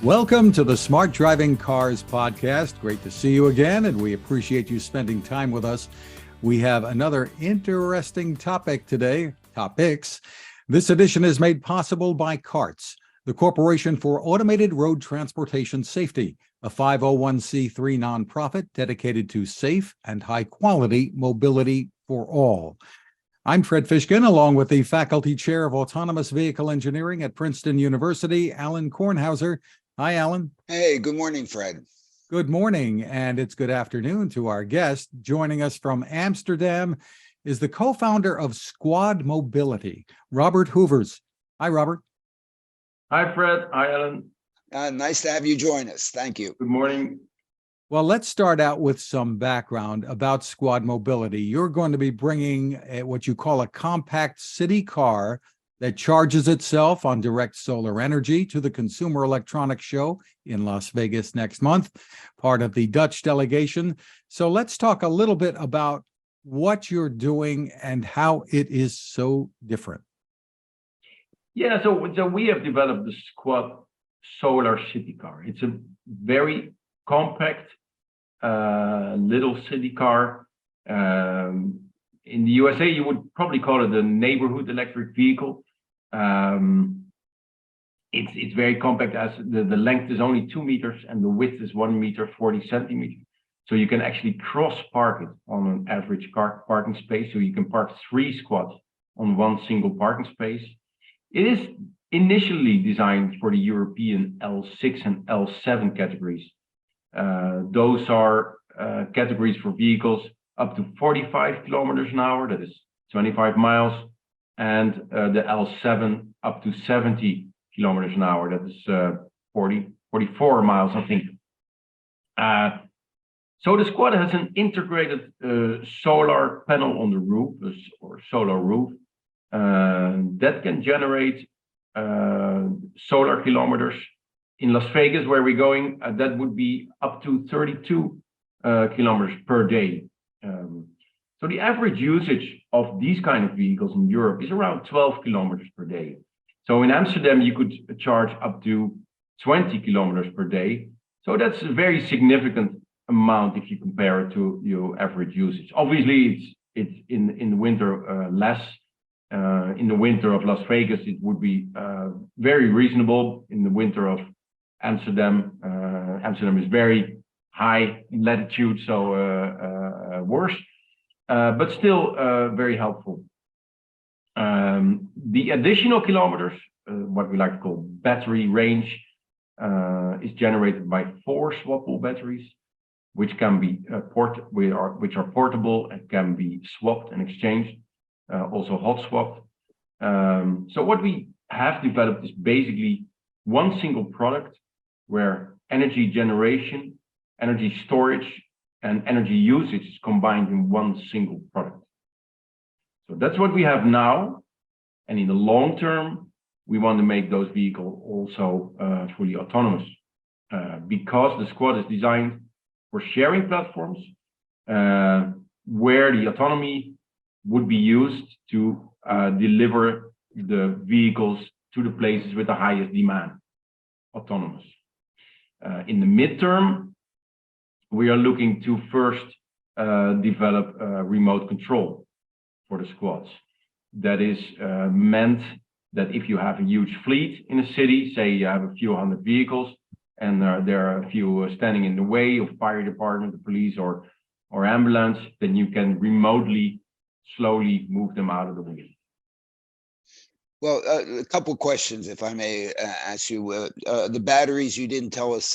Welcome to the Smart Driving Cars podcast. Great to see you again, and we appreciate you spending time with us. We have another interesting topics. This edition is made possible by CARTS, the Corporation for Automated Road Transportation Safety, a 501c3 nonprofit dedicated to safe and high-quality mobility for all. I'm Fred Fishkin, along with the Faculty Chair of Autonomous Vehicle Engineering at Princeton University, Alain Kornhauser. Hi, Alan. Hey, good morning, Fred. Good morning, and it's good afternoon to our guest. Joining us from Amsterdam is the co-founder of Squad Mobility, Robert Hoevers. Hi, Robert. Hi, Fred. Hi, Alan. Nice to have you join us. Thank you. Good morning. Well, let's start out with some background about Squad Mobility. You're going to be bringing what you call a compact city car that charges itself on direct solar energy to the Consumer Electronics Show in Las Vegas next month, part of the Dutch delegation. So let's talk a little bit about what you're doing and how it is so different. Yeah, so we have developed the Squad Solar City Car. It's a very compact little city car. In the USA, you would probably call it a neighborhood electric vehicle. It's very compact, as the length is only 2 meters and the width is 1 meter 40 centimeters. So you can actually cross park it on an average car parking space. So you can park 3 squads on one single parking space. It is initially designed for the European L6 and L7 categories. Those are categories for vehicles up to 45 kilometers an hour, that is 25 miles, and the L7 up to 70 kilometers an hour, that is 44 miles, I think. So the Squad has an integrated solar panel on the roof, or solar roof, that can generate solar kilometers. In Las Vegas, where we're going, that would be up to 32 kilometers per day. So the average usage of these kind of vehicles in Europe is around 12 kilometers per day. So in Amsterdam, you could charge up to 20 kilometers per day. So that's a very significant amount if you compare it to your average usage. Obviously, it's in the winter less. In the winter of Las Vegas, it would be very reasonable. In the winter of Amsterdam, Amsterdam is very high latitude, so worse, but still very helpful. The additional kilometers, what we like to call battery range, is generated by 4 swappable batteries, which can be which are portable and can be swapped and exchanged, also hot swapped. So what we have developed is basically one single product where energy generation, energy storage, and energy usage is combined in one single product. So that's what we have now. And in the long term, we want to make those vehicles also fully autonomous, because the Squad is designed for sharing platforms where the autonomy would be used to deliver the vehicles to the places with the highest demand, autonomous. In the midterm, we are looking to first develop remote control for the Squads. That is meant that if you have a huge fleet in a city, say you have a few hundred vehicles, and there are a few standing in the way of fire department, the police, or ambulance, then you can remotely, slowly move them out of the way. Well, a couple questions, if I may ask you. The batteries, you didn't tell us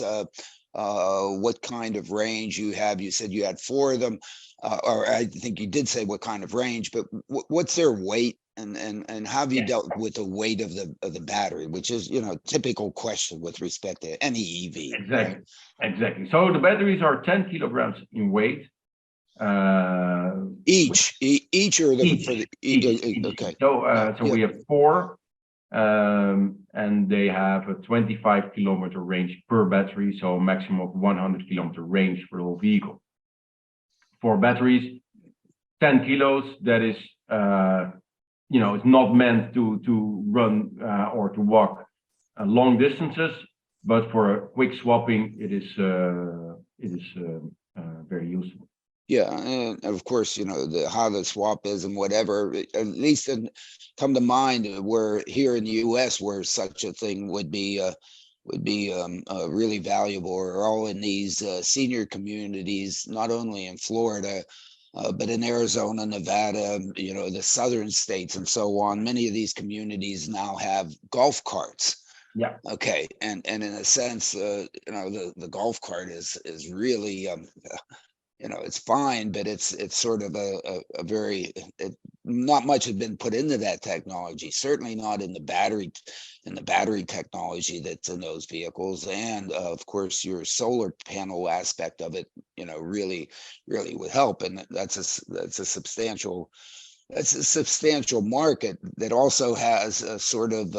what kind of range you have. You said you had 4 of them, or I think you did say what kind of range, but what's their weight, and how have you dealt with the weight of the battery, which is, typical question with respect to any EV. Exactly, right? exactly. So the batteries are 10 kilograms in weight. Each or the Each. for the okay. So we have 4, and they have a 25 kilometer range per battery, so a maximum of 100 kilometer range for the whole vehicle. 4 batteries, 10 kilos. That is, it's not meant to run or to walk long distances. but for a quick swapping, it is very useful. Yeah, and of course, how the swap is and whatever, at least come to mind where here in the US where such a thing would be really valuable, or all in these senior communities, not only in Florida, but in Arizona, Nevada, the southern states and so on. Many of these communities now have golf carts. Yeah. Okay. And in a sense, the golf cart is really, it's fine, but it's sort of a very, not much has been put into that technology, certainly not in the battery technology that's in those vehicles. And of course, your solar panel aspect of it, really would help. And that's a substantial market that also has a sort of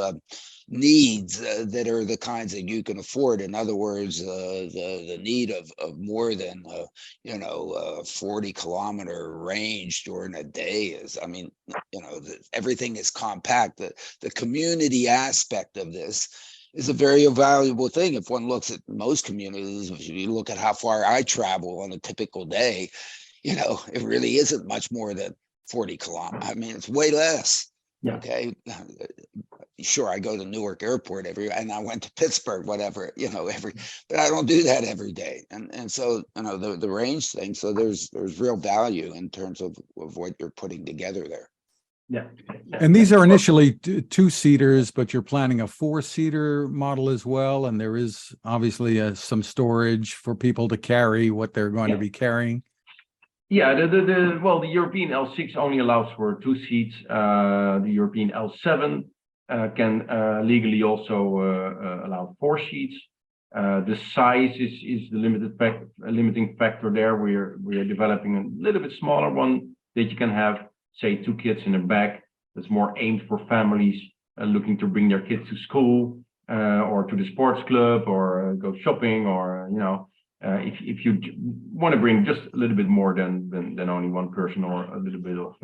needs that are the kinds that you can afford. In other words, the need of more than 40-kilometer range during a day is, everything is compact. The community aspect of this is a very valuable thing. If one looks at most communities, if you look at how far I travel on a typical day, it really isn't much more than 40 kilometers. I mean, it's way less. Yeah. Okay. Sure, I go to Newark Airport and I went to Pittsburgh, whatever, but I don't do that every day. And so, the range thing. So there's real value in terms of what you're putting together there. Yeah. And these are initially two-seaters, but you're planning a four-seater model as well. And there is obviously some storage for people to carry what they're going to be carrying. Yeah, the European L6 only allows for 2 seats. The European L7 can legally also allow 4 seats. The size is the limiting factor there. We are developing a little bit smaller one that you can have, say, 2 kids in the back. That's more aimed for families looking to bring their kids to school or to the sports club or go shopping, or if you want to bring just a little bit more than only one person or a little bit of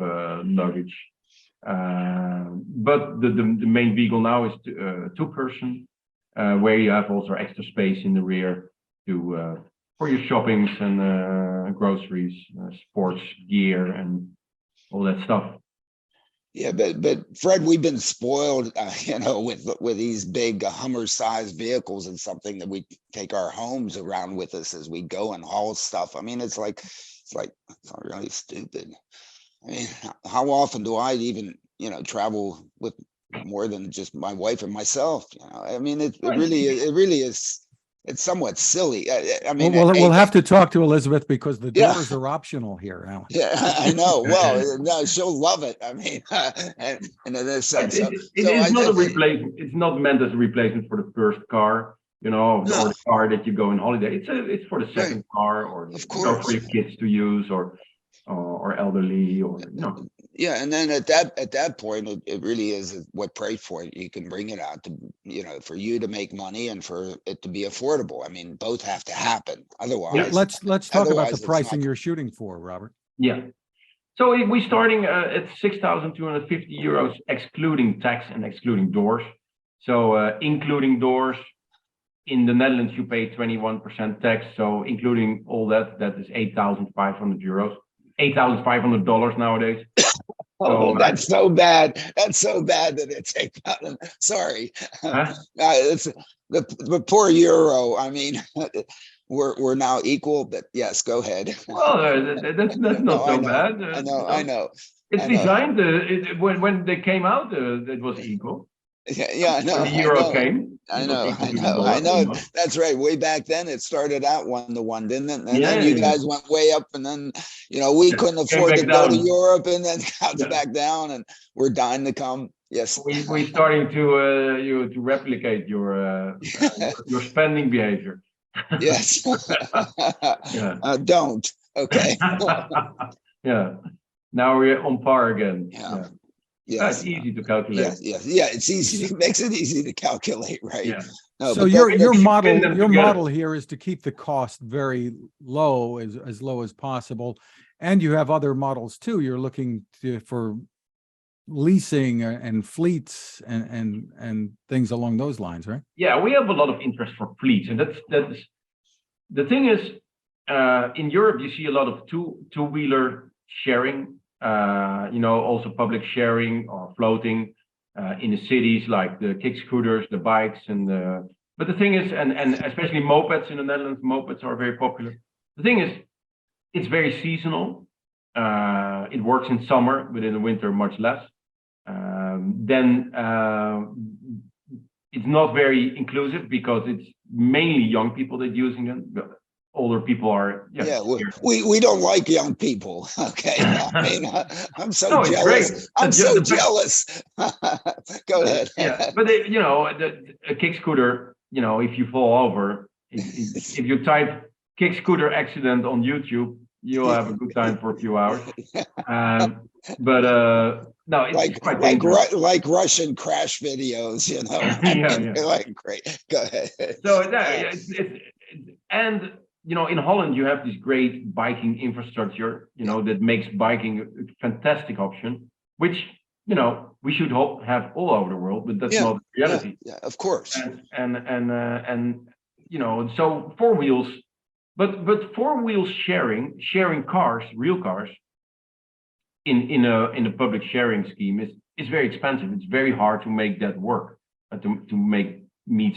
luggage. But the main vehicle now is 2-person, where you have also extra space in the rear to for your shoppings and groceries, sports gear, and all that stuff. Yeah, but Fred, we've been spoiled, with these big Hummer-sized vehicles, and something that we take our homes around with us as we go and haul stuff. I mean, it's really stupid. I mean, how often do I even, travel with more than just my wife and myself? I mean, it really is. It's somewhat silly. I mean, we'll have to talk to Elizabeth, because the doors are optional here, Alan. Yeah, I know. Well, no, she'll love it. I mean, and in this sense, it's not meant as a replacement for the first car, or the car that you go on holiday. It's for the second car, or for your kids to use, or elderly, or Yeah, and then at that point, it really is what price point you can bring it out to, for you to make money and for it to be affordable. I mean, both have to happen. Otherwise, let's talk about the pricing you're shooting for, Robert. Yeah. So we're starting at 6,250 euros, excluding tax and excluding doors. So including doors, in the Netherlands, you pay 21% tax. So including all that is 8,500 euros. $8,500 nowadays. Oh, that's so bad. That's so bad that it's 8,000. Sorry, it's the poor euro. I mean, we're now equal, but yes, go ahead. Well, that's not so bad. I know. It's designed. When they came out, it was equal. Yeah, I know. When the euro came. I know. That's right. Way back then, it started out 1-to-1, didn't it? And then you guys went way up, and then we couldn't afford to go to Europe, and then got back down, and we're dying to come. Yes, we're starting to replicate your spending behavior. Yes. Don't. Okay. Yeah. Now we're on par again. Yeah. Yes. It's easy to calculate. Yeah. It's easy. It makes it easy to calculate, right? Yeah. No, so your model here is to keep the cost very low, as low as possible, and you have other models too. You're looking for leasing and fleets and things along those lines, right? Yeah, we have a lot of interest for fleets, and that's the thing is, in Europe you see a lot of two-wheeler sharing, also public sharing or floating in the cities, like the kick scooters, the bikes, but the thing is, and especially mopeds in the Netherlands, mopeds are very popular. The thing is, it's very seasonal. It works in summer, but in the winter much less. Then it's not very inclusive because it's mainly young people that are using them. Older people are we don't like young people. Okay, I mean, I'm so jealous. I'm so jealous. Go ahead. Yeah, but a kick scooter, if you fall over, if you type kick scooter accident on YouTube, you'll have a good time for a few hours. But no, it's quite dangerous. Like Russian crash videos, Yeah. Like, great. Go ahead. So and in Holland you have this great biking infrastructure, that makes biking a fantastic option, which we should hope have all over the world, but that's not the reality. Yeah, of course. And so four wheels, but four wheels sharing cars, real cars, in a public sharing scheme is very expensive. It's very hard to make that work, to make the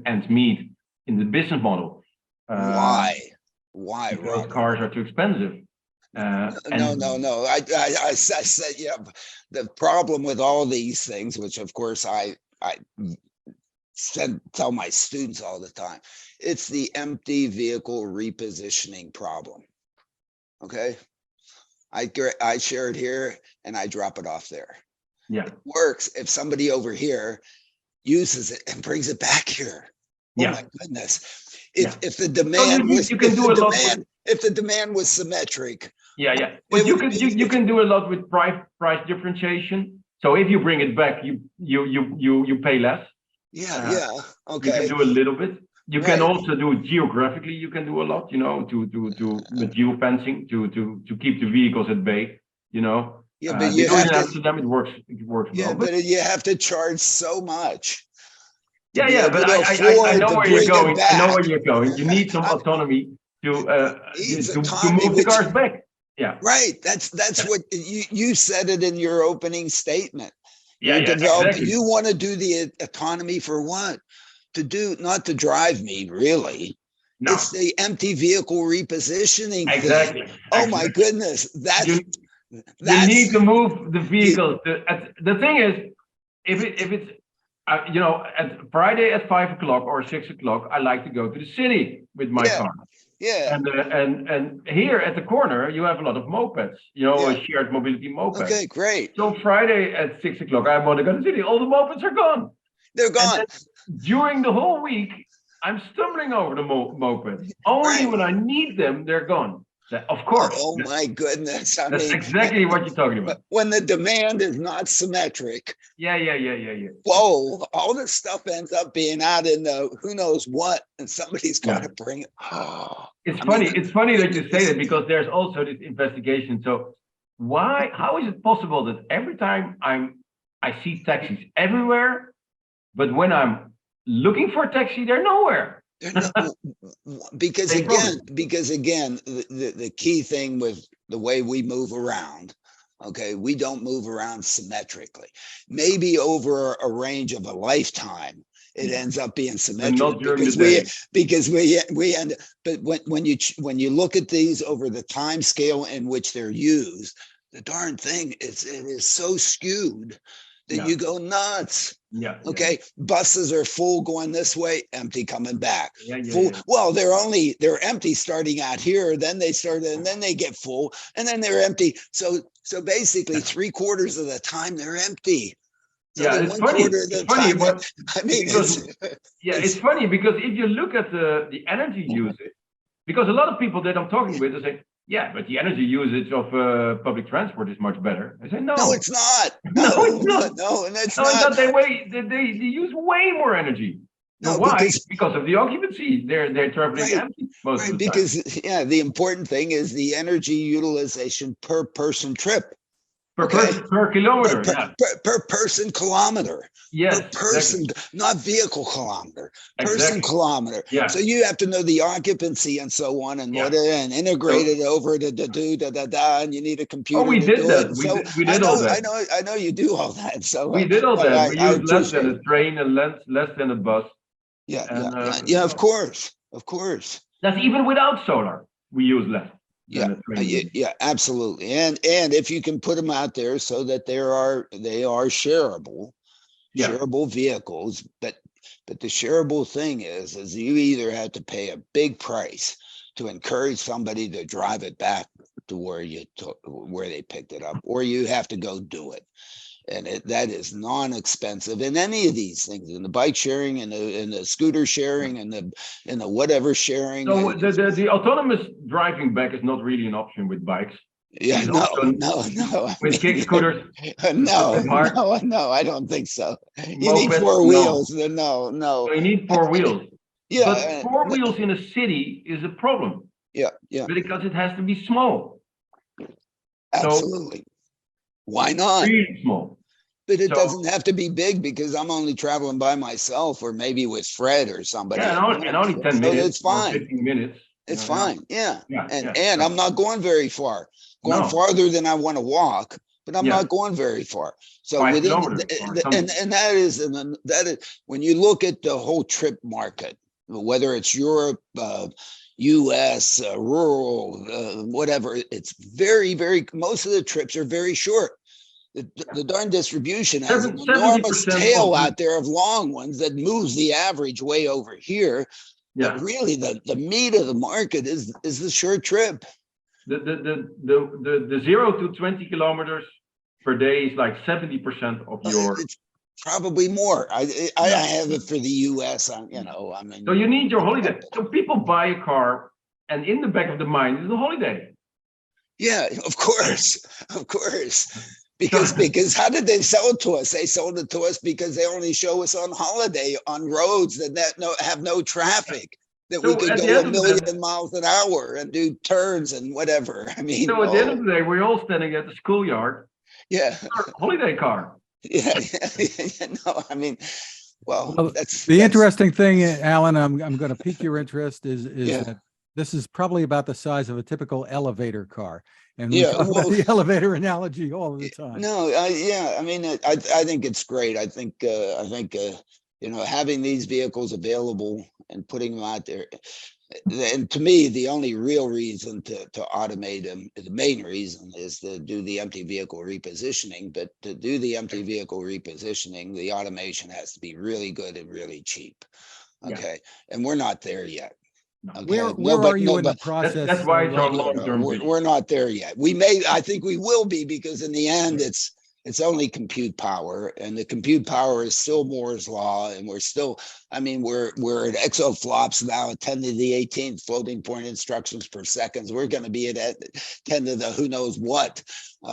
ends meet in the business model. Why, because Robert? cars are too expensive. No. I said, the problem with all these things, which of course I tell my students all the time, it's the empty vehicle repositioning problem. Okay, I share it here and I drop it off there. Yeah, it works if somebody over here uses it and brings it back here. Oh my goodness. If the demand if the demand was symmetric. Yeah. But you can do a lot with price differentiation. So if you bring it back, you pay less. Okay. You can do a little bit. You can also do it geographically. You can do a lot, with geofencing to keep the vehicles at bay. But you have in Amsterdam, it works well. But you have to charge so much. Yeah, but I know where you're going. I know where you're going. You need some autonomy to move the cars back. Yeah, right. That's what you said it in your opening statement. Exactly. You want to do the autonomy for what? Not to drive me, really. No. It's the empty vehicle repositioning. Exactly. Thing. Oh my goodness, you need to move the vehicles. The thing is, if it's at Friday at 5 o'clock or 6 o'clock, I like to go to the city with my car. Yeah. And here at the corner, you have a lot of mopeds, shared mobility mopeds. Okay, great. So Friday at 6 o'clock, I want to go to the city. All the mopeds are gone. They're gone. During the whole week, I'm stumbling over the mopeds. Only when I need them, they're gone. Of course. Oh my goodness. That's exactly what you're talking about. When the demand is not symmetric. Yeah. Whoa, all this stuff ends up being out in the who knows what, and somebody's got to bring it. Oh, it's funny that you say that, because there's also this investigation. So how is it possible that every time I see taxis everywhere, but when I'm looking for a taxi, they're nowhere? Because again, the key thing with the way we move around, okay, we don't move around symmetrically. Maybe over a range of a lifetime, it ends up being symmetric because we end. But when you look at these over the time scale in which they're used, the darn thing it is so skewed that you go nuts. Okay. Buses are full going this way, empty coming back. Full. Well, they're empty starting out here, then they start, and then they get full, and then they're empty. So basically 3/4 of the time they're empty. So it's funny. It's funny because if you look at the energy usage, because a lot of people that I'm talking with, they say, yeah, but the energy usage of public transport is much better. I say, no, it's not. No, it's not. No, and it's not. They use way more energy. No, why? Because of the occupancy. They're traveling empty most of the time. Because the important thing is the energy utilization per person trip. Per Okay. person, per kilometer. Yeah. Per person kilometer. Yes. Per person, Exactly. not vehicle kilometer, person Exactly. kilometer. Yeah. So you have to know the occupancy and so on and Yeah. what and integrate it over to do and you need a computer Oh, we to did do that. it. We So did, we did all that. I know you do all that. So We did all no, that. We I used less than appreciate a it. train and less than a bus. Yeah, And of course, of course. that's even without solar. We use less Yeah, than a train. yeah, absolutely. And if you can put them out there so that they are shareable, Yeah. shareable vehicles, but the shareable thing is you either have to pay a big price to encourage somebody to drive it back to where they picked it up, or you have to go do it. And that is non-expensive in any of these things, in the bike sharing and the scooter sharing and the whatever sharing. So the autonomous driving back is not really an option with bikes. Yeah, no. With kick scooters. No, I don't think so. You need Mopeds, four no. wheels. No. So you need four wheels. Yeah, but four wheels in a city is a problem. Yeah. Because it has to be small. Absolutely. So, why not? Really small. But it doesn't have to be big because I'm only traveling by myself or maybe with Fred or somebody. Yeah, and only 10 minutes. It's fine. 15 minutes. It's fine. Yeah. And so, I'm not going very far. Going farther than I want to walk, but I'm not going very far. So 5 kilometers. And that is when you look at the whole trip market, whether it's Europe, US, rural, whatever, it's very, very, most of the trips are very short. The darn distribution has an enormous tail out there of long ones that moves the average way over here. Yeah. But really, the meat of the market is the short trip. The 0 to 20 kilometers per day is like 70% of your. It's probably more. I have it for the U.S. I mean. So you need your holiday. So people buy a car, and in the back of the mind is a holiday. Yeah, of course. Because how did they sell it to us? They sold it to us because they only show us on holiday on roads that have no traffic, that we could go a million miles an hour and do turns and whatever. I mean, so at the end of the day, we're all standing at the schoolyard. Yeah, holiday car. Yeah. No, I mean, well, that's interesting thing, Alan. I'm going to pique your interest is that this is probably about the size of a typical elevator car. And we talk about the elevator analogy all the time. No, I mean, I think it's great. I think having these vehicles available and putting them out there, and to me, the only real reason to automate them, the main reason, is to do the empty vehicle repositioning. But to do the empty vehicle repositioning, the automation has to be really good and really cheap. Okay, and we're not there yet. Okay. Where are you in the process? That's why it's our long-term vision. We're not there yet. I think we will be, because in the end, it's only compute power, and the compute power is still Moore's law, and we're at exaflops now at 10 to the 18th floating point instructions per second. We're going to be at 10 to the who knows what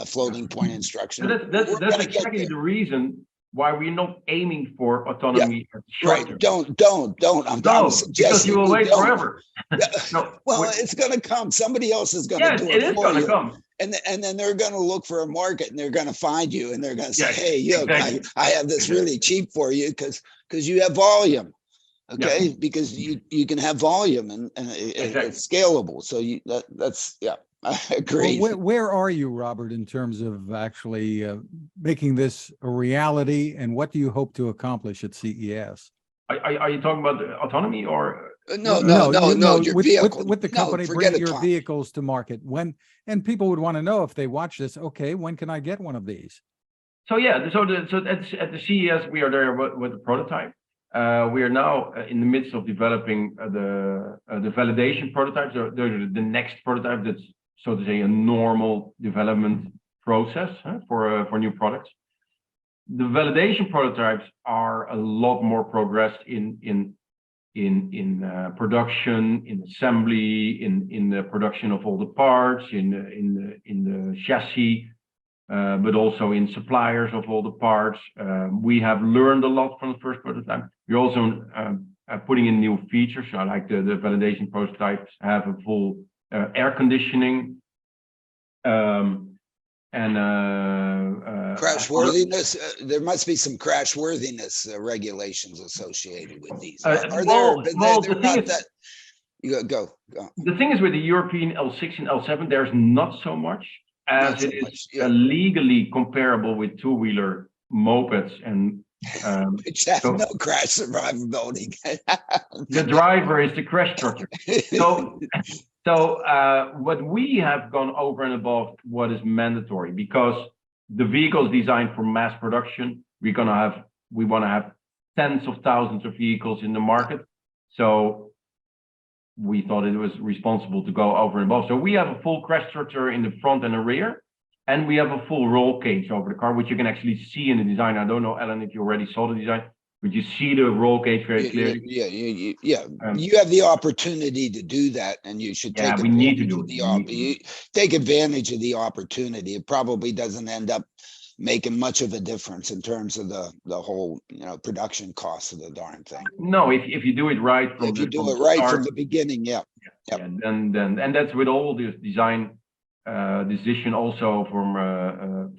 floating point instruction. That's exactly the reason why we're not aiming for autonomy. Right. Don't. I'm suggesting because you will wait forever. It's going to come. Somebody else is going to do it. It is going to come. And then they're going to look for a market, and they're going to find you, and they're going to say, "Hey, I have this really cheap for you because you have volume." Okay, because you can have volume and it's scalable. So that's I agree. Well, where are you, Robert, in terms of actually making this a reality, and what do you hope to accomplish at CES? Are you talking about autonomy or? No. Your vehicle. With the company, bring your vehicles to market. And people would want to know, if they watch this, okay, when can I get one of these? So at the CES, we are there with the prototype. We are now in the midst of developing the validation prototypes. The next prototype that's, so to say, a normal development process for new products. The validation prototypes are a lot more progressed in production, in assembly, in the production of all the parts, in the chassis, but also in suppliers of all the parts. We have learned a lot from the first prototype. We're also putting in new features. So like the validation prototypes have a full air conditioning. and Crashworthiness, there must be some crashworthiness regulations associated with these. Are there? But they're not that. You go. The thing is with the European L6 and L7, there's not so much as it is legally comparable with two-wheeler mopeds and which have no crash survivability. The driver is the crash structure. So what we have gone over and above what is mandatory, because the vehicle is designed for mass production. We want to have tens of thousands of vehicles in the market. So we thought it was responsible to go over and above. So we have a full crash structure in the front and the rear, and we have a full roll cage over the car, which you can actually see in the design. I don't know, Alan, if you already saw the design, but you see the roll cage very clearly. Yeah. You have the opportunity to do that, and you should take advantage of take advantage of the opportunity. It probably doesn't end up making much of a difference in terms of the whole production cost of the darn thing. No, if you do it right from the beginning, and that's with all this design decision also from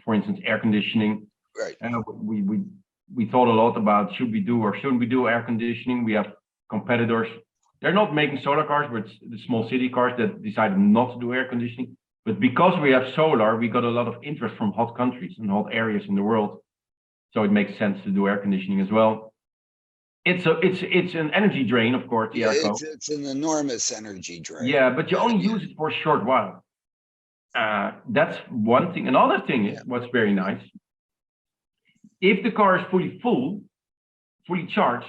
for instance air conditioning. Right. We thought a lot about should we do or shouldn't we do air conditioning. We have competitors. They're not making solar cars, but it's the small city cars that decided not to do air conditioning. But because we have solar, we got a lot of interest from hot countries and hot areas in the world. So it makes sense to do air conditioning as well. It's an energy drain, of course. It's an enormous energy drain. Yeah, but you only use it for a short while. That's one thing. Another thing is what's very nice. If the car is fully charged,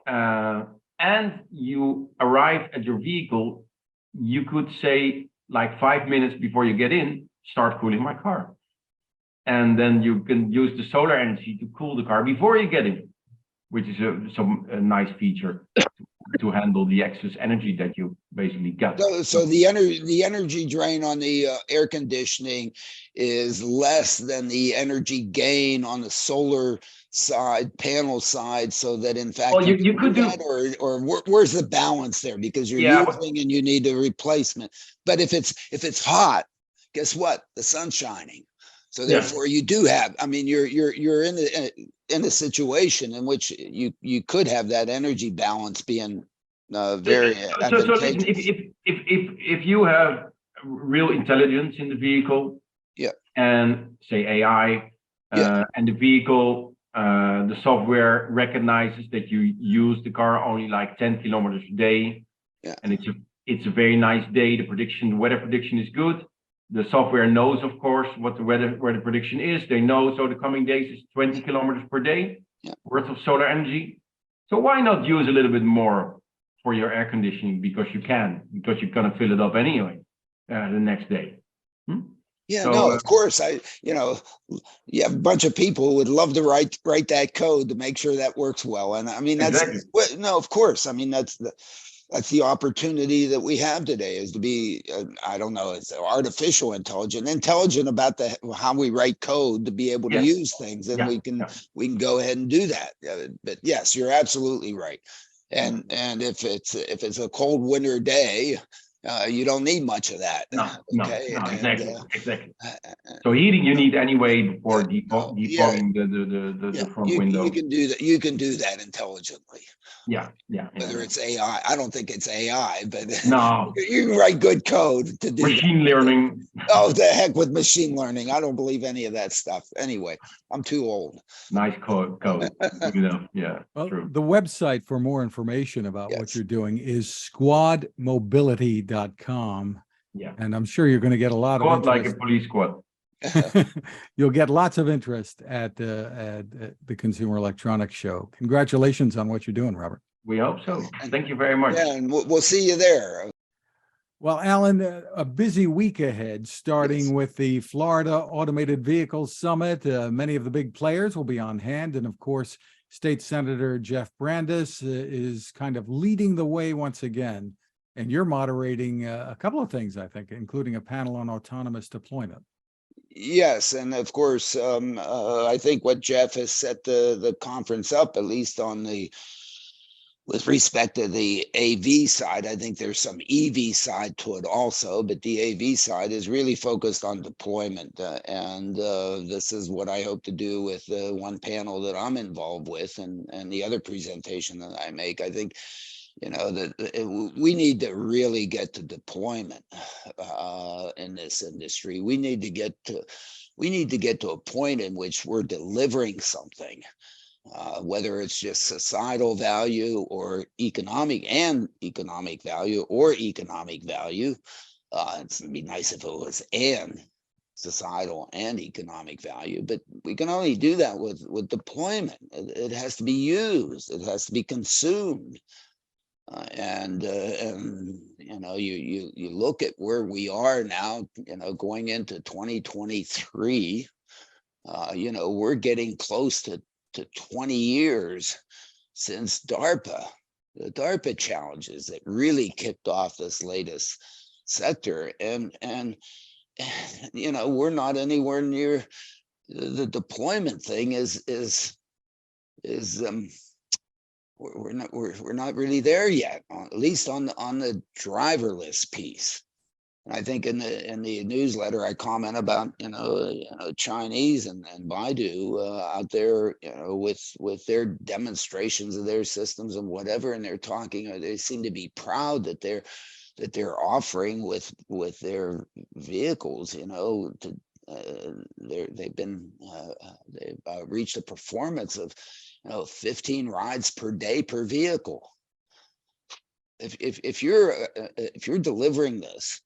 and you arrive at your vehicle, you could say like 5 minutes before you get in, start cooling my car. And then you can use the solar energy to cool the car before you get in, which is a nice feature to handle the excess energy that you basically got. So the energy drain on the air conditioning is less than the energy gain on the solar panel side, so that in fact you could do that, or where's the balance there, because you're using and you need a replacement. But if it's hot, guess what? The sun's shining. So therefore you do have, I mean, you're in a situation in which you could have that energy balance being very advantageous. So if you have real intelligence in the vehicle, and say AI, and the vehicle, the software recognizes that you use the car only like 10 kilometers a day, and it's a very nice day. The weather prediction is good. The software knows, of course, what where the prediction is. They know, so the coming days is 20 kilometers per day worth of solar energy. So why not use a little bit more for your air conditioning? Because you're going to fill it up anyway the next day. Of course. You have a bunch of who would love to write that code to make sure that works well. And I mean, of course. I mean, that's the opportunity that we have today, is to be, I don't know, it's artificial intelligent about how we write code to be able to use things, and we can go ahead and do that. But yes, you're absolutely right. And if it's a cold winter day, you don't need much of that. Exactly. So heating you need anyway before defogging the front window. You can do that. You can do that intelligently. Whether it's AI, I don't think it's AI, but no, you can write good code to do machine learning. Oh, the heck with machine learning! I don't believe any of that stuff. Anyway, I'm too old. Nice code. Well, true. The website for more information about what you're doing is squadmobility.com. And I'm sure you're going to get a lot of interest. Like a police squad. You'll get lots of interest at the Consumer Electronics Show. Congratulations on what you're doing, Robert. We hope so. Thank you very much. Yeah, and we'll see you there. Well, Alan, a busy week ahead, starting with the Florida Automated Vehicles Summit. Many of the big players will be on hand. And of course, State Senator Jeff Brandes is kind of leading the way once again. And you're moderating a couple of things, I think, including a panel on autonomous deployment. Yes, and of course, I think what Jeff has set the conference up, at least on the with respect to the AV side, I think there's some EV side to it also, but the AV side is really focused on deployment. And this is what I hope to do with the one panel that I'm involved with, and the other presentation that I make. I think, you know, that we need to really get to deployment in this industry. We need to get to a point in which we're delivering something. Whether it's just societal value or economic value or economic value. It'd be nice if it was and societal and economic value, but we can only do that with deployment. It has to be used. It has to be consumed. And you know, you look at where we are now, you know, going into 2023, you know, we're getting close to 20 years since the DARPA challenges that really kicked off this latest sector. And you know, we're not anywhere near the deployment thing we're not really there yet, at least on the driverless piece. And I think in the newsletter, I comment about, you know, Chinese and Baidu out there, you know, with their demonstrations of their systems and whatever, and they're talking. They seem to be proud that they're offering with their vehicles, you know, they've reached a performance of, you know, 15 rides per day per vehicle. If you're delivering this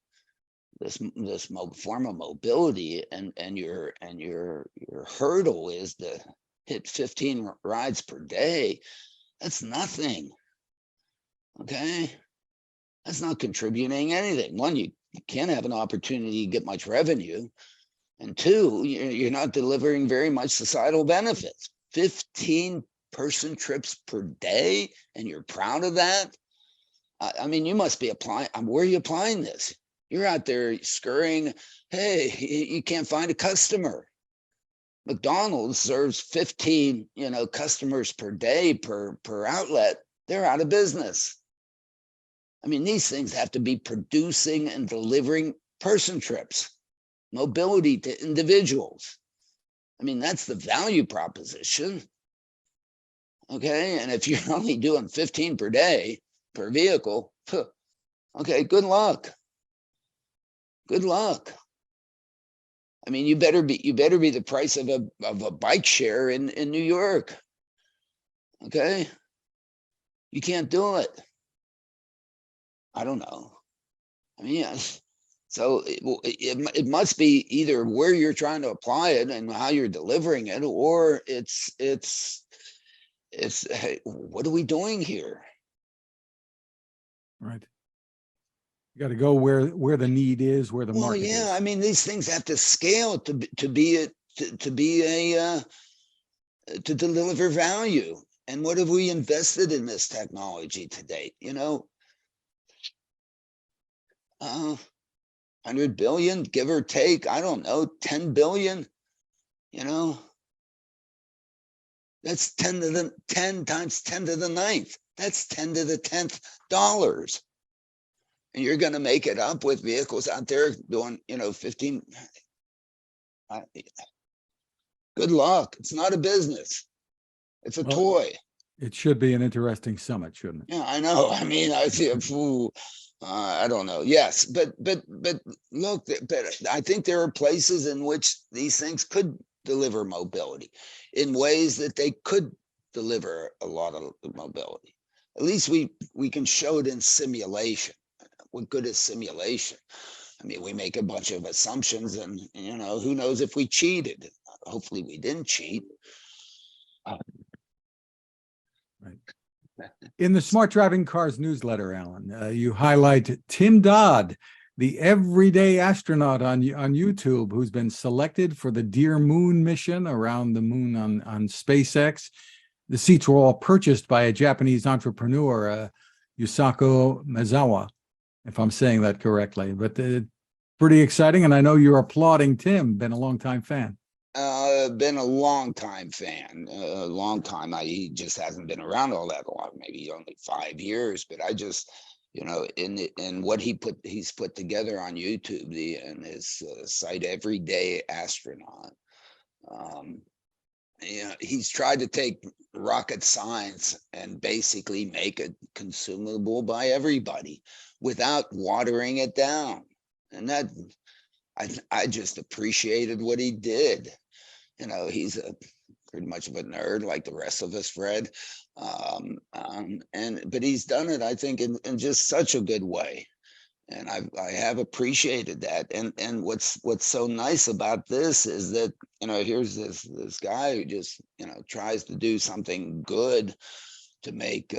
form of mobility, and your hurdle is to hit 15 rides per day, that's nothing. Okay, that's not contributing anything. One, you can't have an opportunity to get much revenue, and two, you're not delivering very much societal benefits. 15 person trips per day, and you're proud of that? I mean, you must be applying. Where are you applying this? You're out there scurrying. Hey, you can't find a customer. McDonald's serves 15, you know, customers per day per outlet. They're out of business. I mean, these things have to be producing and delivering person trips, mobility to individuals. I mean, that's the value proposition. Okay, and if you're only doing 15 per day per vehicle, okay, good luck. Good luck. I mean, you better be the price of a bike share in New York. Okay, you can't do it. I don't know. I mean, yes. So it must be either where you're trying to apply it and how you're delivering it, or it's hey, what are we doing here? Right. You got to go where the need is, where the market is. I mean, these things have to scale to deliver value. And what have we invested in this technology to date? You know, 100 billion, give or take. I don't know, 10 billion. You know, that's 10 times 10 to the ninth. That's 10 to the 10th dollars. And you're going to make it up with vehicles out there doing, you know, 15. Good luck. It's not a business. It's a toy. It should be an interesting summit, shouldn't it? Yeah, I know. I mean, I see I don't know. Yes, but look, but I think there are places in which these things could deliver mobility in ways that they could deliver a lot of mobility. At least we can show it in simulation. What good is simulation? I mean, we make a bunch of assumptions, and, you know, who knows if we cheated. Hopefully we didn't cheat. Right. In the Smart Driving Cars newsletter, Alan, you highlight Tim Dodd, the Everyday Astronaut on YouTube, who's been selected for the Dear Moon mission around the moon on SpaceX. The seats were all purchased by a Japanese entrepreneur, Yusako Maezawa, if I'm saying that correctly. But pretty exciting, and I know you're applauding Tim, been a longtime fan. Been a long time fan, a long time. He just hasn't been around all that long, maybe only 5 years. But I just, in what he's put together on YouTube, and his site Everyday Astronaut. He's tried to take rocket science and basically make it consumable by everybody without watering it down, and that I just appreciated what he did. He's pretty much of a nerd like the rest of us, Fred. But he's done it, I think, in just such a good way. And I have appreciated that. And what's so nice about this is that, here's this guy who just, tries to do something good to make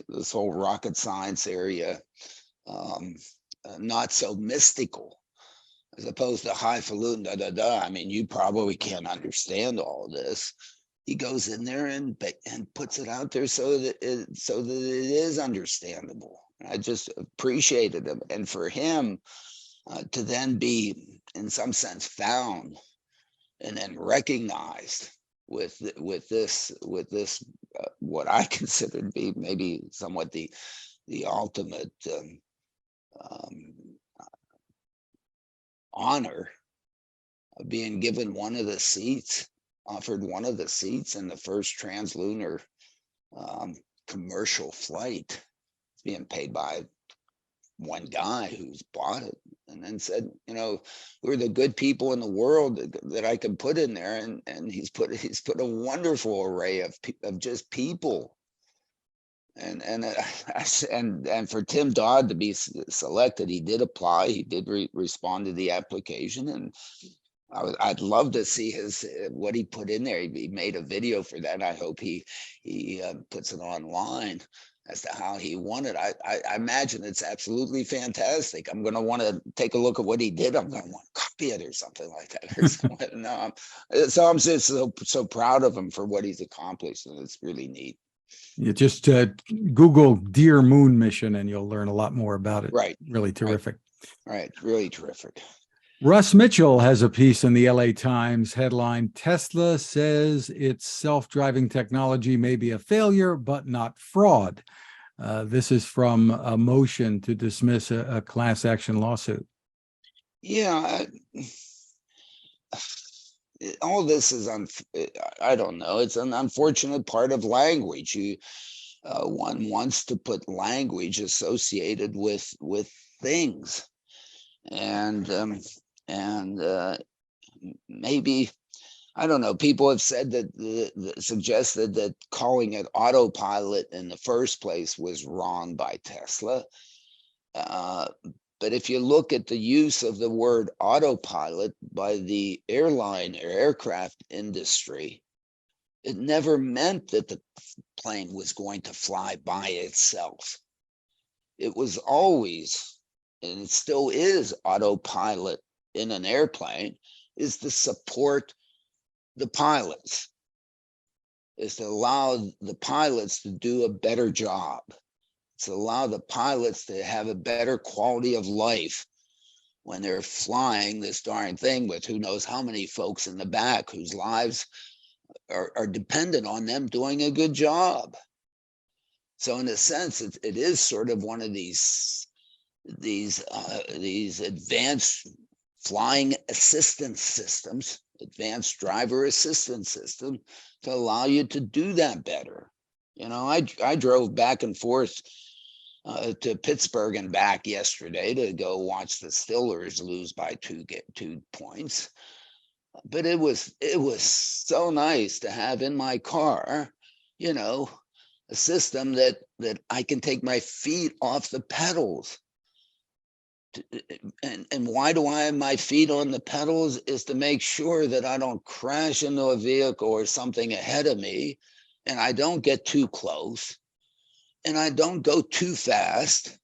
this whole rocket science area not so mystical, as opposed to highfalutin, I mean, you probably can't understand all this. He goes in there and puts it out there so that it is understandable. I just appreciated him, and for him to then be, in some sense, found and then recognized with this what I consider to be maybe somewhat the ultimate honor of being given offered one of the seats in the first translunar commercial flight. It's being paid by one guy who's bought it and then said, we're the good people in the world that I can put in there. And he's put a wonderful array of just people. And for Tim Dodd to be selected, he did apply. He did respond to the application, and I'd love to see what he put in there. He made a video for that. I hope he puts it online as to how he won it. I imagine it's absolutely fantastic. I'm going to want to take a look at what he did. I'm going to want to copy it or something like that. Or something. No, so I'm just so proud of him for what he's accomplished, and it's really neat. You just Google Dear Moon mission and you'll learn a lot more about it. Right. Really terrific. Right. Really terrific. Russ Mitchell has a piece in the LA Times headline, Tesla says its self-driving technology may be a failure, but not fraud. This is from a motion to dismiss a class action lawsuit. Yeah. All this is, I don't know, it's an unfortunate part of language. One wants to put language associated with things. And maybe, I don't know, people have said that, suggested that calling it autopilot in the first place was wrong by Tesla. But if you look at the use of the word autopilot by the airline or aircraft industry, it never meant that the plane was going to fly by itself. It was always, and it still is, autopilot in an airplane is to support the pilots, is to allow the pilots to do a better job. To allow the pilots to have a better quality of life when they're flying this darn thing with who knows how many folks in the back whose lives are dependent on them doing a good job. So in a sense, it is sort of one of these advanced flying assistance systems, advanced driver assistance system, to allow you to do that better. I drove back and forth to Pittsburgh and back yesterday to go watch the Steelers lose by 2 points. But it was so nice to have in my car, a system that I can take my feet off the pedals. And why do I have my feet on the pedals? Is to make sure that I don't crash into a vehicle or something ahead of me, and I don't get too close, and I don't go too fast,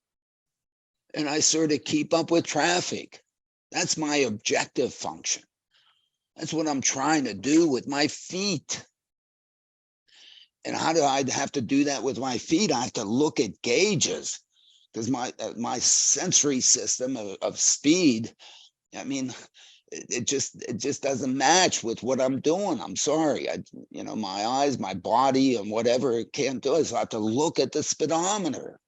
and I sort of keep up with traffic. That's my objective function. That's what I'm trying to do with my feet. And how do I have to do that with my feet? I have to look at gauges, because my sensory system of speed, I mean, it just doesn't match with what I'm doing. I'm sorry. My eyes, my body, and whatever it can't do it. So I have to look at the speedometer.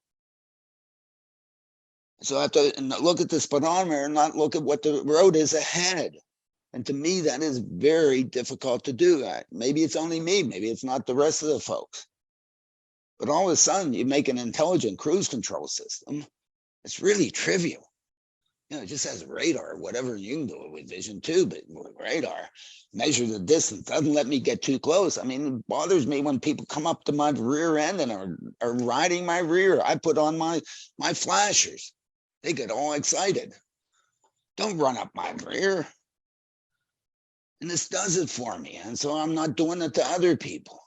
So I have to look at the speedometer and not look at what the road is ahead. And to me, that is very difficult to do. Maybe it's only me. Maybe it's not the rest of the folks. But all of a sudden, you make an intelligent cruise control system. It's really trivial. It just has radar, whatever. You can do it with vision too, but with radar, measure the distance, doesn't let me get too close. I mean, it bothers me when people come up to my rear end and are riding my rear. I put on my flashers. They get all excited. Don't run up my rear. And this does it for me. And so I'm not doing it to other people.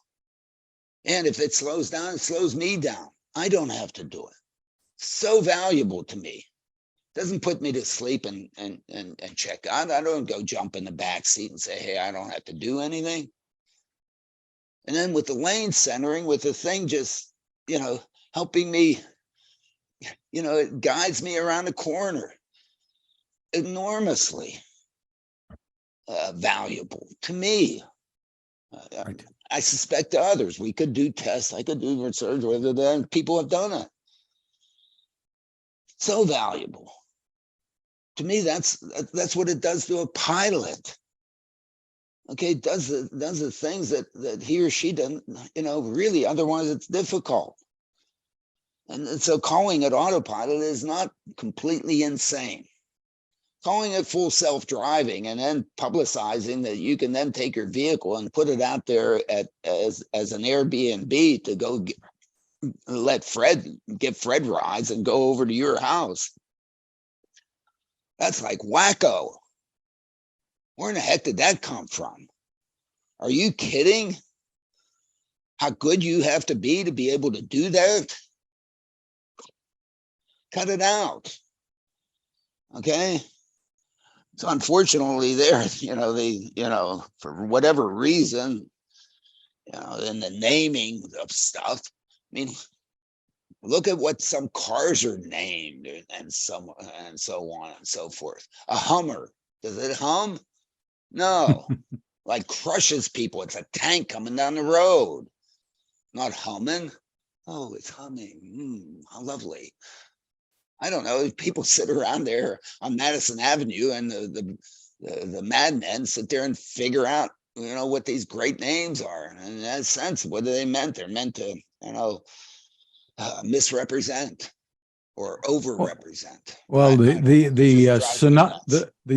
And if it slows down, it slows me down. I don't have to do it. So valuable to me. Doesn't put me to sleep and check out. I don't go jump in the back seat and say, hey, I don't have to do anything. And then with the lane centering, with the thing just, helping me, it guides me around the corner. Enormously valuable to me. Right. I suspect to others. We could do tests. I could do research whether then people have done it. So valuable. To me, that's what it does to a pilot. Okay, it does the things that he or she doesn't, really, otherwise it's difficult. And so calling it autopilot is not completely insane. Calling it full self-driving and then publicizing that you can then take your vehicle and put it out there as an Airbnb to go get Fred rides and go over to your house. That's like wacko. Where in the heck did that come from? Are you kidding? How good you have to be able to do that? Cut it out. Okay? So unfortunately there, for whatever reason, in the naming of stuff, I mean, look at what some cars are named and so on and so forth. A Hummer, does it hum? No, like crushes people. It's a tank coming down the road, not humming. Oh, it's humming. How lovely. I don't know. People sit around there on Madison Avenue and the madmen sit there and figure out, what these great names are. And in that sense, what do they meant? They're meant to, misrepresent or overrepresent. Well, the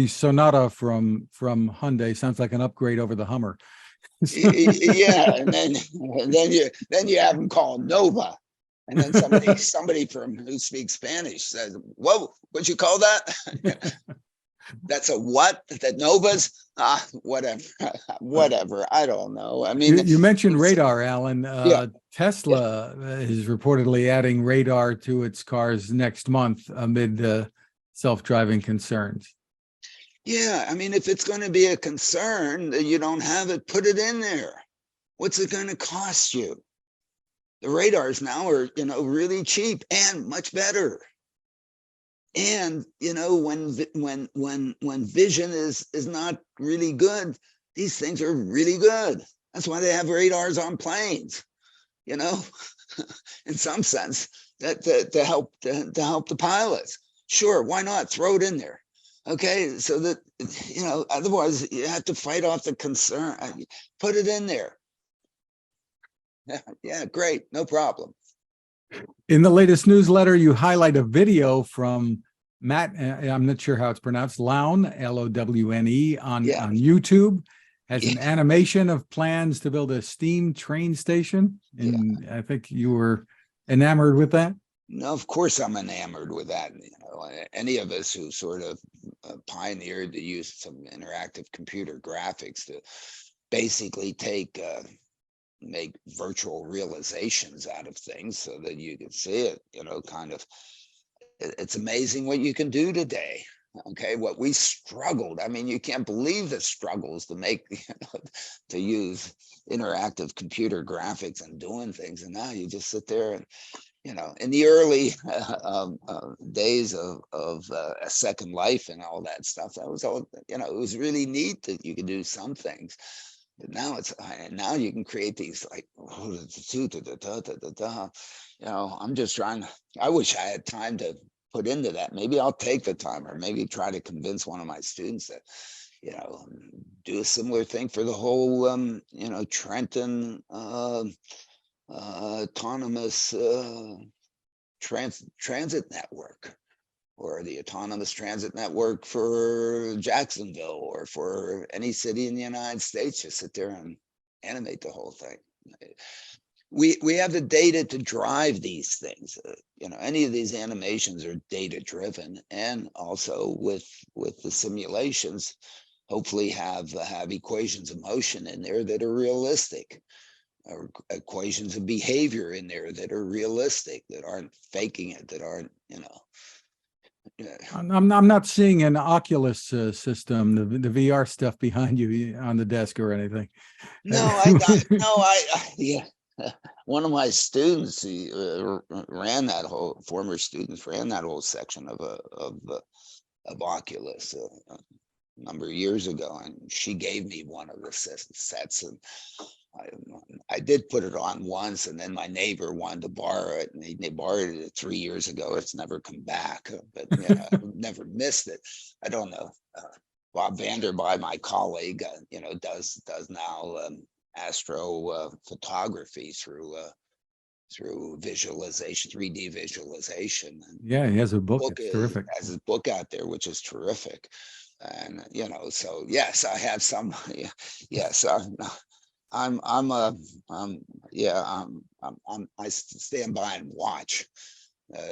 Sonata from Hyundai sounds like an upgrade over the Hummer. Yeah, and then you have them called Nova, and then somebody from who speaks Spanish says, "Whoa, what'd you call that?" That's a what? That Novas? Whatever. I don't know. I mean, you mentioned radar, Alan. Yeah. Tesla is reportedly adding radar to its cars next month amid self-driving concerns. Yeah, I mean, if it's going to be a concern that you don't have it, put it in there. What's it going to cost you? The radars now are, really cheap and much better. And when vision is not really good, these things are really good. That's why they have radars on planes. In some sense, that to help the pilots. Sure, why not throw it in there? Okay, so that otherwise you have to fight off the concern. Put it in there. Yeah, great, no problem. In the latest newsletter, you highlight a video from Matt, I'm not sure how it's pronounced, Lowne, Lowne, on YouTube, has an animation of plans to build a steam train station. And I think you were enamored with that. No, of course I'm enamored with that. Any of us who sort of pioneered the use of some interactive computer graphics to basically make virtual realizations out of things so that you can see it, kind of. It's amazing what you can do today. Okay, what we struggled. I mean, you can't believe the struggles to make, to use interactive computer graphics and doing things. And now you just sit there and in the early days of a Second Life and all that stuff, that was all, it was really neat that you could do some things. But now you can create these like, I'm just trying. I wish I had time to put into that. Maybe I'll take the time, or maybe try to convince one of my students that, do a similar thing for the whole, Trenton autonomous transit network, or the autonomous transit network for Jacksonville, or for any city in the United States. Just sit there and animate the whole thing. We have the data to drive these things. Any of these animations are data driven, and also with the simulations, hopefully have equations of motion in there that are realistic, or equations of behavior in there that are realistic, that aren't faking it, that aren't, I'm not seeing an Oculus system, the VR stuff behind you on the desk or anything. No, yeah. One of my students, he ran that whole, former students ran that whole section of Oculus a number of years ago, and she gave me one of the sets, and I did put it on once, and then my neighbor wanted to borrow it, and they borrowed it 3 years ago. It's never come back, but I've never missed it. I don't know. Bob Vanderby, my colleague, does now astro photography through visualization, 3D visualization. Yeah, he has a book. It's terrific. Has his book out there, which is terrific. And so yes, I have some. Yes, I stand by and watch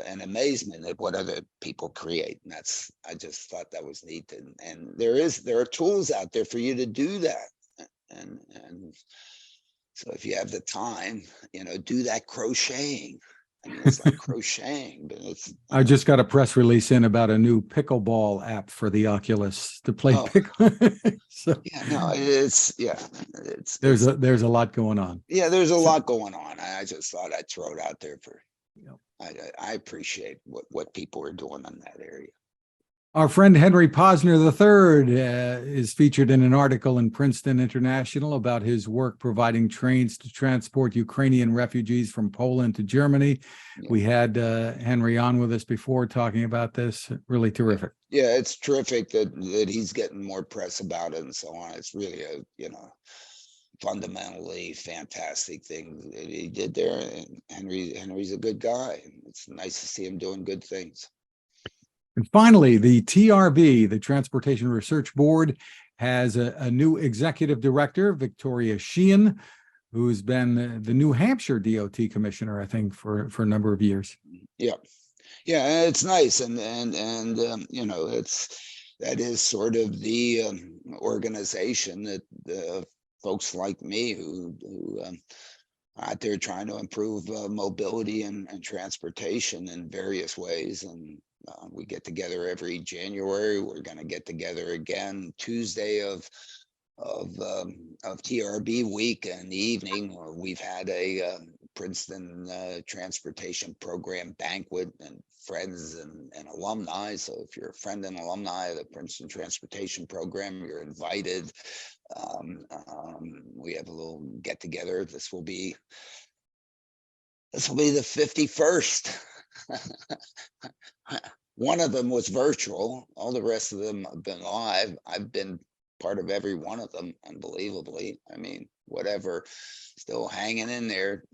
in amazement at what other people create, and I just thought that was neat. And there are tools out there for you to do that, and so if you have the time, do that crocheting. I mean, it's like crocheting, but it's. I just got a press release in about a new pickleball app for the Oculus to play pickle. So there's a lot going on. Yeah, there's a lot going on. I just thought I'd throw it out there for. I appreciate what people are doing in that area. Our friend Henry Posner III is featured in an article in Princeton International about his work providing trains to transport Ukrainian refugees from Poland to Germany. Yeah. We had Henry on with us before talking about this. Really terrific. Yeah, it's terrific that he's getting more press about it and so on. It's really a fundamentally fantastic thing that he did there. And Henry's a good guy. It's nice to see him doing good things. And finally, the TRB, the Transportation Research Board, has a new executive director, Victoria Sheehan, who's been the New Hampshire DOT commissioner, I think, for a number of years. Yeah, it's nice, and that is sort of the organization that folks like me who are out there trying to improve mobility and transportation in various ways. And we get together every January. We're going to get together again Tuesday of TRB week in the evening. We've had a Princeton transportation program banquet, and friends and alumni. So if you're a friend and alumni of the Princeton transportation program, you're invited. We have a little get together. This will be the 51st. One of them was virtual. All the rest of them have been live. I've been part of every one of them, unbelievably. I mean, whatever, still hanging in there,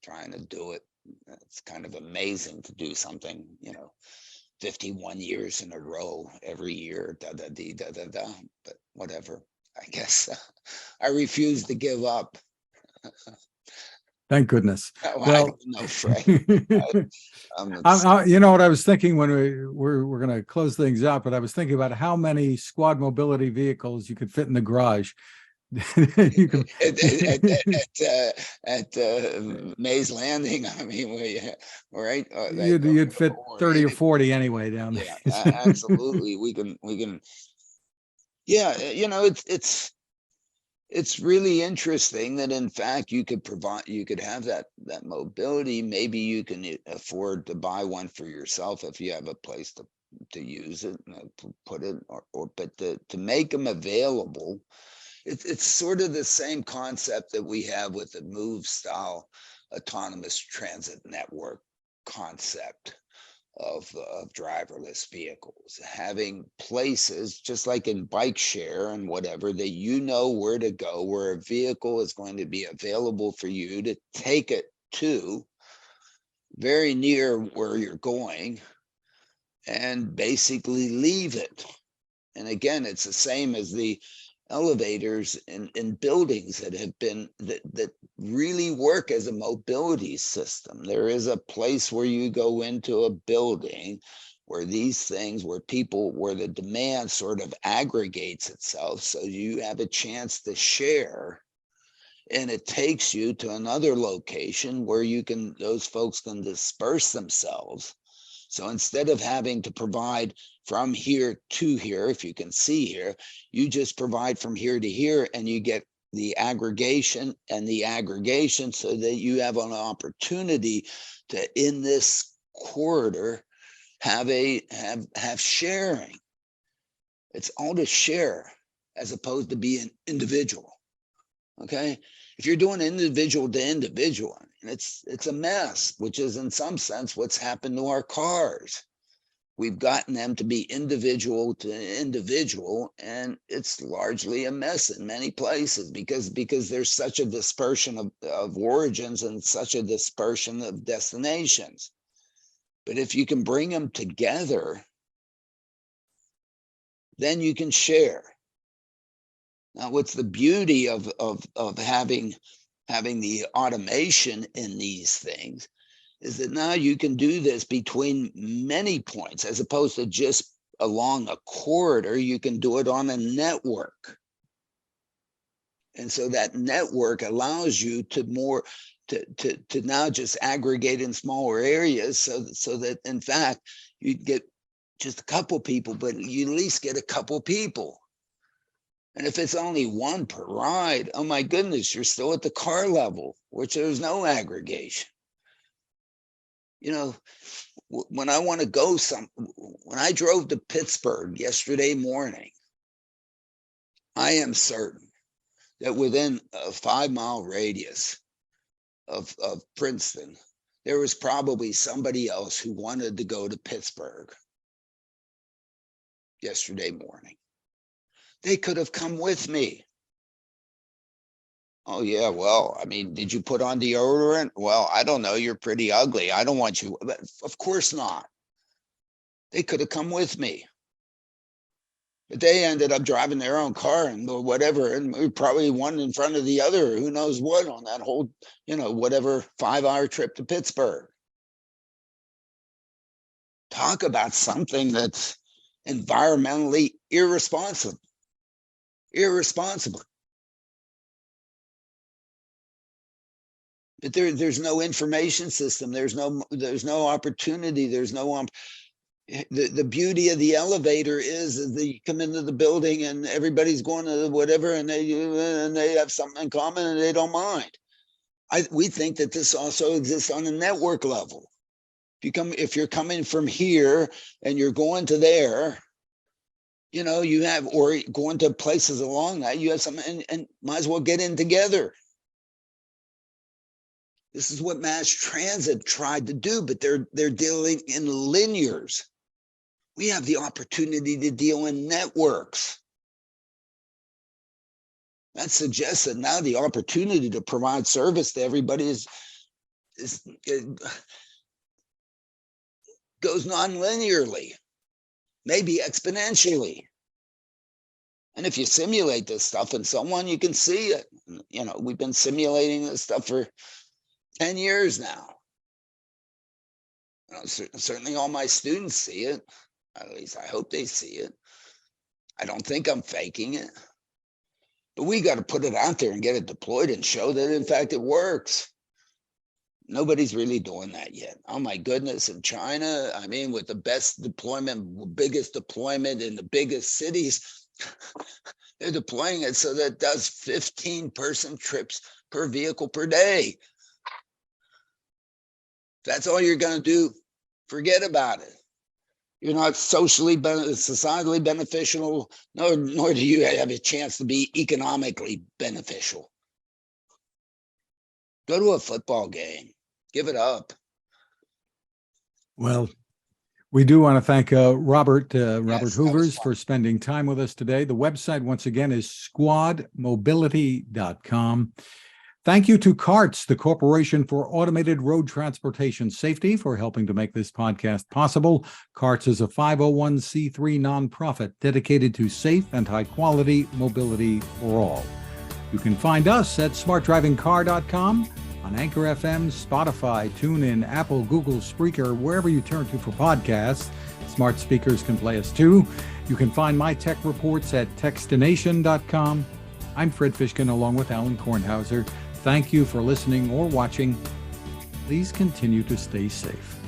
trying to do it. It's kind of amazing to do something, 51 years in a row, every year, but whatever. I guess I refuse to give up. Thank goodness. Well, I don't know, Fred. You know what I was thinking when we're going to close things out, but I was thinking about how many squad mobility vehicles you could fit in the garage. You can... at Mays Landing. I mean, right? You'd fit 30 or 40 anyway down there. Yeah, absolutely. We can. Yeah, it's really interesting that in fact you could have that mobility. Maybe you can afford to buy one for yourself if you have a place to use it, to put it, but to make them available. It's sort of the same concept that we have with the move style autonomous transit network concept of driverless vehicles, having places just like in bike share and whatever, that you know where to go, where a vehicle is going to be available for you to take it to, very near where you're going, and basically leave it. And again, it's the same as the elevators in buildings that have been that really work as a mobility system. There is a place where you go into a building where these things, where the demand sort of aggregates itself, so you have a chance to share, and it takes you to another location where those folks can disperse themselves. So instead of having to provide from here to here, if you can see here, you just provide from here to here, and you get the aggregation so that you have an opportunity to, in this corridor, have sharing. It's all to share as opposed to being individual. Okay. If you're doing individual to individual, and it's a mess, which is in some sense what's happened to our cars. We've gotten them to be individual to individual, and it's largely a mess in many places because there's such a dispersion of origins and such a dispersion of destinations. But if you can bring them together, then you can share. Now, what's the beauty of having the automation in these things is that now you can do this between many points, as opposed to just along a corridor. You can do it on a network. And so that network allows you to now just aggregate in smaller areas, so that in fact you get just a couple people, but you at least get a couple people. And if it's only one per ride, oh my goodness, you're still at the car level, which there's no aggregation. You know, when I want to go when I drove to Pittsburgh yesterday morning, I am certain that within a 5-mile radius of Princeton, there was probably somebody else who wanted to go to Pittsburgh yesterday morning. They could have come with me. Oh yeah, well, I mean, did you put on deodorant? Well, I don't know, you're pretty ugly, I don't want you. But of course not. They could have come with me. But they ended up driving their own car and whatever, and we probably one in front of the other, who knows what, on that whole, whatever 5-hour trip to Pittsburgh. Talk about something that's environmentally irresponsible. But there's no information system. There's no opportunity. There's no the beauty of the elevator is that you come into the building and everybody's going to whatever, and they have something in common and they don't mind. We think that this also exists on a network level. If you're coming from here and you're going to there, you have, or going to places along that, you have something, and might as well get in together. This is what mass transit tried to do, but they're dealing in linears. We have the opportunity to deal in networks. That suggests that now the opportunity to provide service to everybody goes non-linearly, maybe exponentially. And if you simulate this stuff and so on, you can see it. We've been simulating this stuff for 10 years now. Certainly all my students see it. At least I hope they see it. I don't think I'm faking it. But we got to put it out there and get it deployed and show that, in fact, it works. Nobody's really doing that yet. Oh my goodness, in China, I mean, with the best deployment, biggest deployment in the biggest cities, They're deploying it so that it does 15-person trips per vehicle per day. That's all you're going to do. Forget about it. You're not societally beneficial, nor do you have a chance to be economically beneficial. Go to a football game. Give it up. Well, we do want to thank Robert Yes, Hoevers for spending time with us today. The website, once again, is squadmobility.com. Thank you to CARTS, the Corporation for Automated Road Transportation Safety, for helping to make this podcast possible. CARTS is a 501c3 nonprofit dedicated to safe and high-quality mobility for all. You can find us at smartdrivingcar.com, on Anchor FM, Spotify, TuneIn, Apple, Google, Spreaker, wherever you turn to for podcasts. Smart speakers can play us too. You can find my tech reports at techstination.com. I'm Fred Fishkin along with Alan Kornhauser. Thank you for listening or watching. Please continue to stay safe.